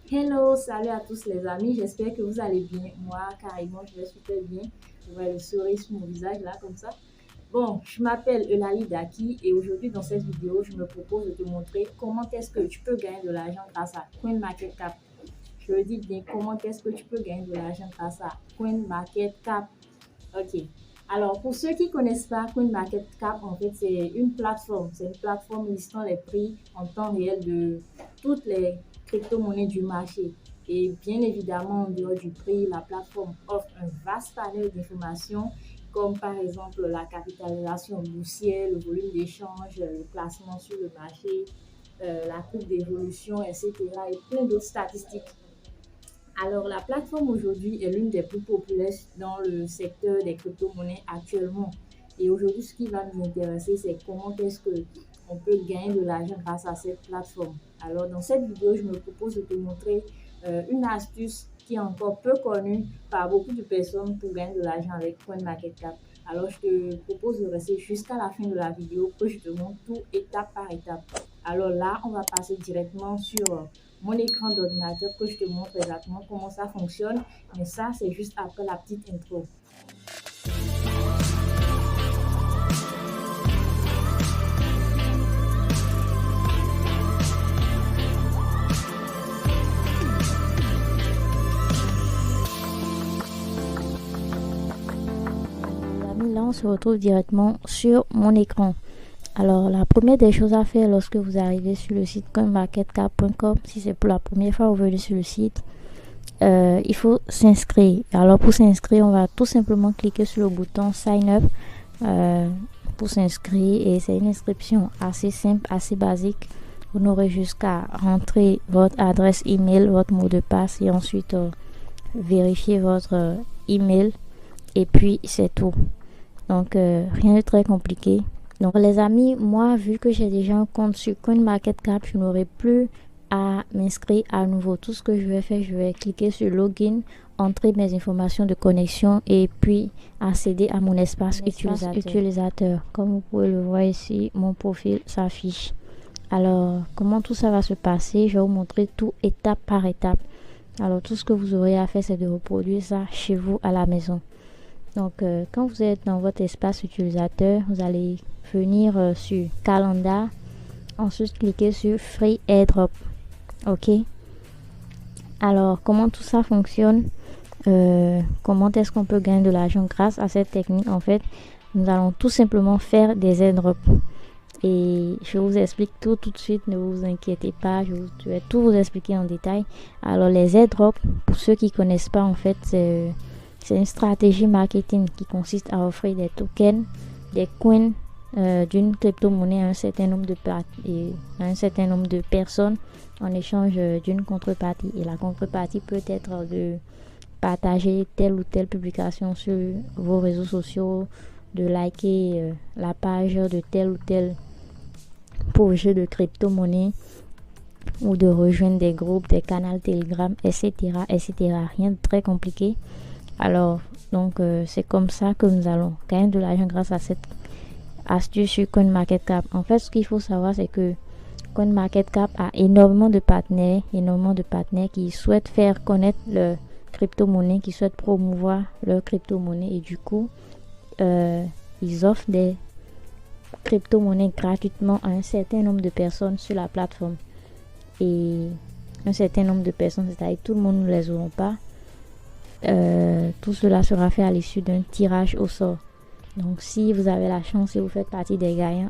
Hello, salut à tous les amis, j'espère que vous allez bien. Moi, carrément, je vais super bien. Je vois le sourire sur mon visage là, comme ça. Bon, je m'appelle Eulalie Daki et aujourd'hui dans cette vidéo, je me propose de te montrer comment est-ce que tu peux gagner de l'argent grâce à CoinMarketCap. Je le dis bien, comment est-ce que tu peux gagner de l'argent grâce à CoinMarketCap. Ok. Alors, pour ceux qui ne connaissent pas CoinMarketCap, en fait, c'est une plateforme. C'est une plateforme listant les prix en temps réel de toutes les crypto-monnaies du marché. Et bien évidemment, en dehors du prix, la plateforme offre un vaste panel d'informations comme par exemple la capitalisation boursière, le volume d'échange, le placement sur le marché, la courbe d'évolution, etc. et plein d'autres statistiques. Alors, la plateforme aujourd'hui est l'une des plus populaires dans le secteur des crypto-monnaies actuellement. Et aujourd'hui, ce qui va nous intéresser, c'est comment est-ce qu'on peut gagner de l'argent grâce à cette plateforme. Alors, dans cette vidéo, je me propose de te montrer une astuce qui est encore peu connue par beaucoup de personnes pour gagner de l'argent avec CoinMarketCap. Alors, je te propose de rester jusqu'à la fin de la vidéo pour que je te montre tout étape par étape. Alors là, on va passer directement sur mon écran d'ordinateur que je te montre exactement comment ça fonctionne. Mais ça, c'est juste après la petite intro. Là, on se retrouve directement sur mon écran. Alors, la première des choses à faire lorsque vous arrivez sur le site coinmarketcap.com, si c'est pour la première fois que vous venez sur le site, il faut s'inscrire. Alors, pour s'inscrire, on va tout simplement cliquer sur le bouton Sign Up pour s'inscrire. Et c'est une inscription assez simple, assez basique. Vous n'aurez jusqu'à rentrer votre adresse email, votre mot de passe et ensuite vérifier votre email. Et puis, c'est tout. Donc, rien de très compliqué. Donc, les amis, moi, vu que j'ai déjà un compte sur CoinMarketCap, je n'aurai plus à m'inscrire à nouveau. Tout ce que je vais faire, je vais cliquer sur Login, entrer mes informations de connexion et puis accéder à mon espace utilisateur. Comme vous pouvez le voir ici, mon profil s'affiche. Alors, comment tout ça va se passer? Je vais vous montrer tout étape par étape. Alors, tout ce que vous aurez à faire, c'est de reproduire ça chez vous à la maison. Donc, quand vous êtes dans votre espace utilisateur, vous allez venir sur Calendar, ensuite cliquer sur Free Airdrop. Ok. Alors, comment tout ça fonctionne? Comment est-ce qu'on peut gagner de l'argent grâce à cette technique? En fait, nous allons tout simplement faire des airdrops. Et je vous explique tout de suite, ne vous inquiétez pas, je vais tout vous expliquer en détail. Alors, les airdrops, pour ceux qui ne connaissent pas, en fait, c'est une stratégie marketing qui consiste à offrir des tokens, des coins d'une crypto-monnaie à un certain nombre de personnes en échange d'une contrepartie. Et la contrepartie peut être de partager telle ou telle publication sur vos réseaux sociaux, de liker la page de tel ou tel projet de crypto-monnaie ou de rejoindre des groupes, des canaux Telegram, etc., etc. Rien de très compliqué. Alors, donc, c'est comme ça que nous allons gagner de l'argent grâce à cette astuce sur CoinMarketCap. En fait, ce qu'il faut savoir, c'est que CoinMarketCap a énormément de partenaires qui souhaitent faire connaître leur crypto-monnaie, qui souhaitent promouvoir leur crypto-monnaie et du coup, ils offrent des crypto-monnaies gratuitement à un certain nombre de personnes sur la plateforme. Et un certain nombre de personnes, c'est-à-dire tout le monde ne les aura pas. Tout cela sera fait à l'issue d'un tirage au sort. Donc, si vous avez la chance et vous faites partie des gagnants,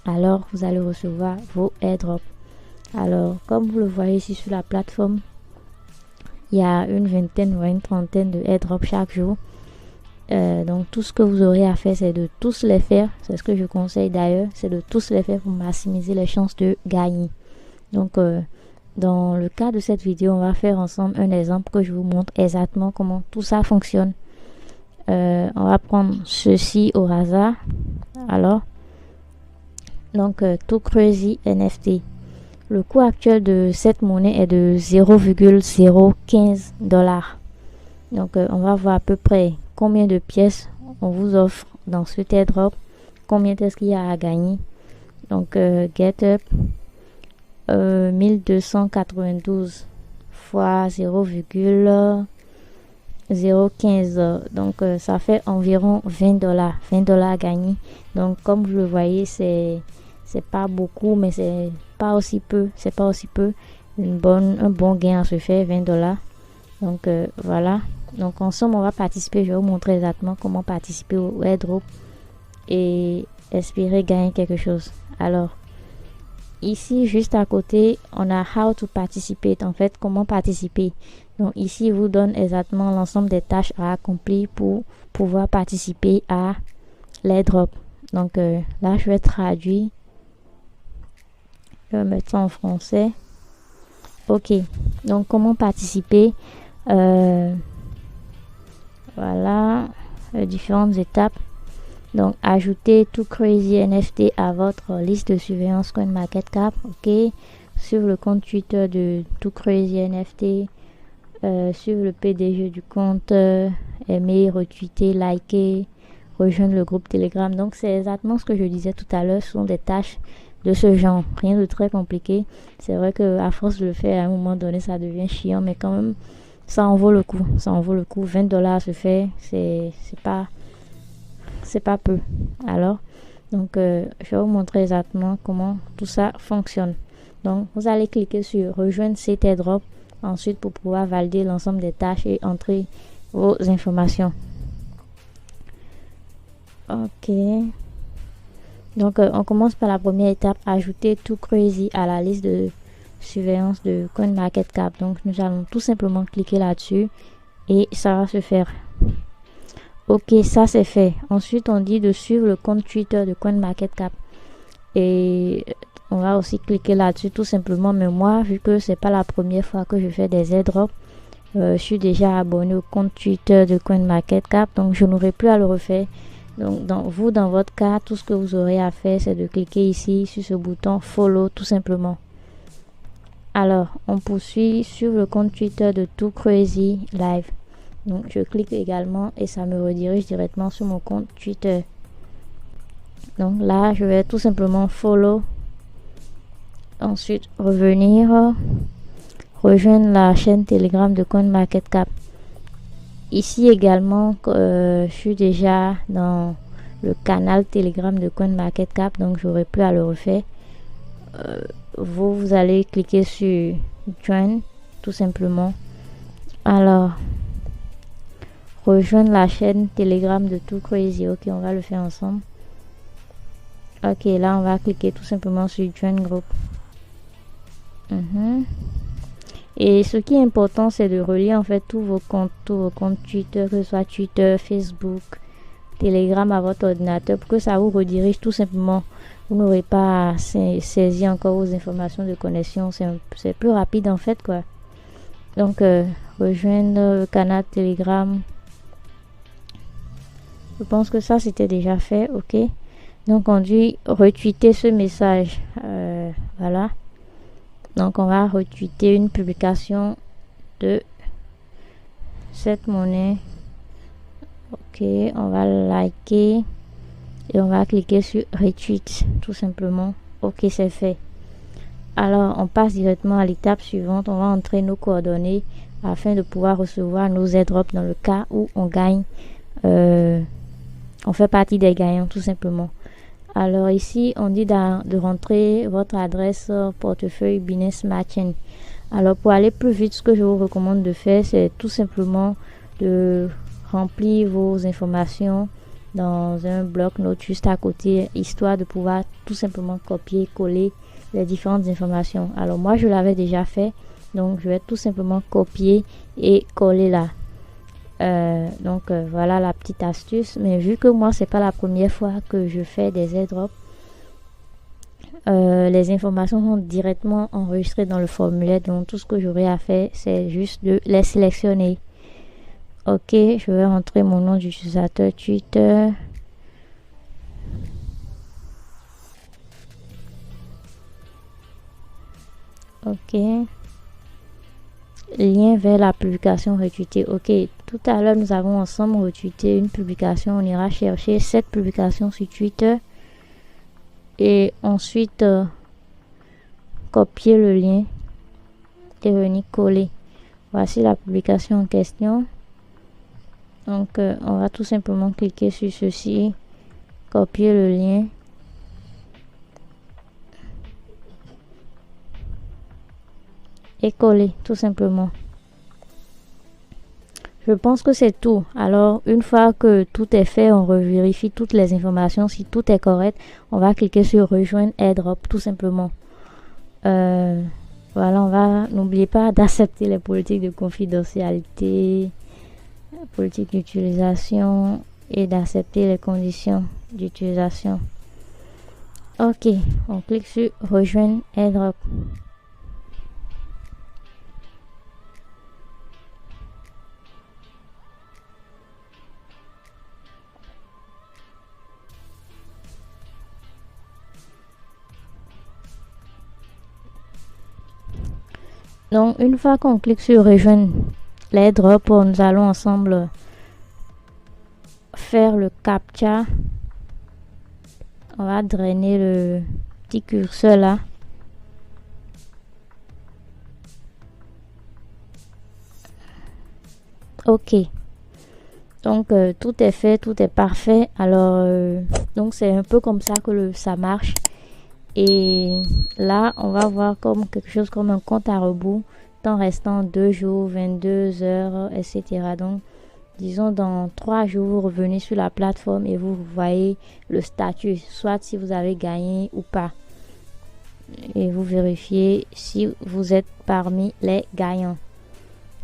alors vous allez recevoir vos airdrops. Alors, comme vous le voyez ici sur la plateforme, il y a une vingtaine ou une trentaine de airdrops chaque jour. Donc, tout ce que vous aurez à faire, c'est de tous les faire. C'est ce que je conseille d'ailleurs, c'est de tous les faire pour maximiser les chances de gagner. Donc, dans le cas de cette vidéo, on va faire ensemble un exemple que je vous montre exactement comment tout ça fonctionne. On va prendre ceci au hasard. Alors, donc, tout Crazy NFT. Le coût actuel de cette monnaie est de 0,015 $. Donc, on va voir à peu près combien de pièces on vous offre dans ce airdrop, combien est-ce qu'il y a à gagner. Donc, get up. 1292 fois 0,015. Donc, ça fait environ $20. $20 gagnés. Donc, comme vous le voyez, c'est pas beaucoup, mais c'est pas aussi peu. C'est pas aussi peu. Un bon gain à se faire, $20. Donc, voilà. Donc, en somme, on va participer. Je vais vous montrer exactement comment participer au airdrop et espérer gagner quelque chose. Alors, ici, juste à côté, on a How to Participate. En fait, comment participer. Donc, ici, il vous donne exactement l'ensemble des tâches à accomplir pour pouvoir participer à l'airdrop. Donc, là, je vais traduire. Je vais mettre ça en français. Ok. Donc, comment participer. Voilà. Différentes étapes. Donc, ajoutez tout Crazy NFT à votre liste de surveillance CoinMarketCap. Ok. Suivre le compte Twitter de tout Crazy NFT. Suivre le PDG du compte. Aimer, retweeter, liker. Rejoindre le groupe Telegram. Donc, c'est exactement ce que je disais tout à l'heure. Ce sont des tâches de ce genre. Rien de très compliqué. C'est vrai qu'à force de le faire, à un moment donné, ça devient chiant. Mais quand même, ça en vaut le coup. Ça en vaut le coup. $20 se fait. C'est pas peu. Alors, donc, je vais vous montrer exactement comment tout ça fonctionne. Donc, vous allez cliquer sur rejoindre cet airdrop ensuite pour pouvoir valider l'ensemble des tâches et entrer vos informations. Ok. Donc, on commence par la première étape, ajouter tout Crazy à la liste de surveillance de CoinMarketCap. Donc, nous allons tout simplement cliquer là-dessus et ça va se faire. Ok, ça c'est fait. Ensuite, on dit de suivre le compte Twitter de CoinMarketCap. Et on va aussi cliquer là-dessus tout simplement. Mais moi, vu que c'est pas la première fois que je fais des airdrops, je suis déjà abonné au compte Twitter de CoinMarketCap. Donc, je n'aurai plus à le refaire. Donc, dans votre cas, tout ce que vous aurez à faire, c'est de cliquer ici sur ce bouton Follow tout simplement. Alors, on poursuit sur le compte Twitter de Too Crazy Live. Donc, je clique également et ça me redirige directement sur mon compte Twitter. Donc là, je vais tout simplement follow. Ensuite, revenir, rejoindre la chaîne Telegram de CoinMarketCap. Ici également, je suis déjà dans le canal Telegram de CoinMarketCap, donc j'aurai plus à le refaire. Vous allez cliquer sur Join, tout simplement. Alors, rejoindre la chaîne Telegram de Too Crazy. Ok, on va le faire ensemble. Ok, là, on va cliquer tout simplement sur Join Group. Et ce qui est important, c'est de relier en fait tous vos comptes Twitter, que ce soit Twitter, Facebook, Telegram à votre ordinateur pour que ça vous redirige tout simplement. Vous n'aurez pas à saisir encore vos informations de connexion. C'est plus rapide en fait, quoi. Donc, rejoindre le canal Telegram. Je pense que ça, c'était déjà fait. Ok. Donc, on dit retweeter ce message. Voilà. Donc, on va retweeter une publication de cette monnaie. Ok, on va liker et on va cliquer sur retweet tout simplement. Ok, c'est fait. Alors, on passe directement à l'étape suivante. On va entrer nos coordonnées afin de pouvoir recevoir nos airdrops dans le cas où on gagne. On fait partie des gagnants tout simplement. Alors ici, on dit de rentrer votre adresse portefeuille Binance Smart Chain. Alors pour aller plus vite, ce que je vous recommande de faire, c'est tout simplement de remplir vos informations dans un bloc-notes juste à côté, histoire de pouvoir tout simplement copier-coller les différentes informations. Alors moi, je l'avais déjà fait, donc je vais tout simplement copier et coller là. Voilà la petite astuce. Mais vu que moi c'est pas la première fois que je fais des airdrops, les informations sont directement enregistrées dans le formulaire. Donc tout ce que j'aurai à faire, c'est juste de les sélectionner. Ok, je vais rentrer mon nom d'utilisateur Twitter. Ok. Lien vers la publication retweetée. Ok, tout à l'heure nous avons ensemble retweeté une publication. On ira chercher cette publication sur Twitter et ensuite copier le lien et venir coller. Voici la publication en question. Donc on va tout simplement cliquer sur ceci, copier le lien. Et coller tout simplement. Je pense que c'est tout. Alors une fois que tout est fait, on revérifie toutes les informations. Si tout est correct, on va cliquer sur rejoindre AirDrop tout simplement. Voilà, n'oubliez pas d'accepter les politiques de confidentialité, politique d'utilisation et d'accepter les conditions d'utilisation. Ok, on clique sur rejoindre AirDrop. Donc une fois qu'on clique sur rejoindre l'AirDrop, nous allons ensemble faire le captcha. On va drainer le petit curseur là. Ok. Donc tout est fait, tout est parfait. Alors donc c'est un peu comme ça que ça marche. Et là on va voir comme quelque chose comme un compte à rebours, temps restant 2 jours, 22 heures, etc. Donc disons dans 3 jours vous revenez sur la plateforme et vous voyez le statut, soit si vous avez gagné ou pas, et vous vérifiez si vous êtes parmi les gagnants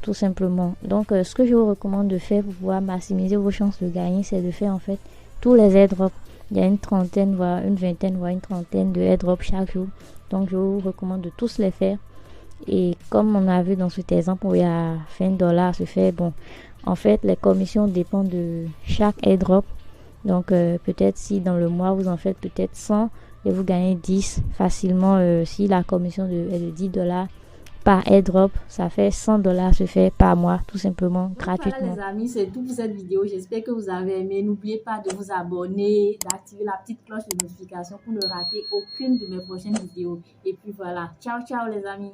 tout simplement. Donc ce que je vous recommande de faire pour pouvoir maximiser vos chances de gagner, c'est de faire en fait tous les airdrops. Il y a une trentaine, voire une vingtaine, voire une trentaine de airdrops chaque jour. Donc je vous recommande de tous les faire. Et comme on a vu dans cet exemple où il y a $20 se fait, bon, en fait les commissions dépendent de chaque airdrop. Donc peut-être si dans le mois vous en faites peut-être 100 et vous gagnez 10 facilement, si la commission est de $10 par airdrop, ça fait $100 se fait par mois, tout simplement, gratuitement. Voilà les amis, c'est tout pour cette vidéo. J'espère que vous avez aimé. N'oubliez pas de vous abonner, d'activer la petite cloche de notification pour ne rater aucune de mes prochaines vidéos. Et puis voilà, ciao ciao les amis.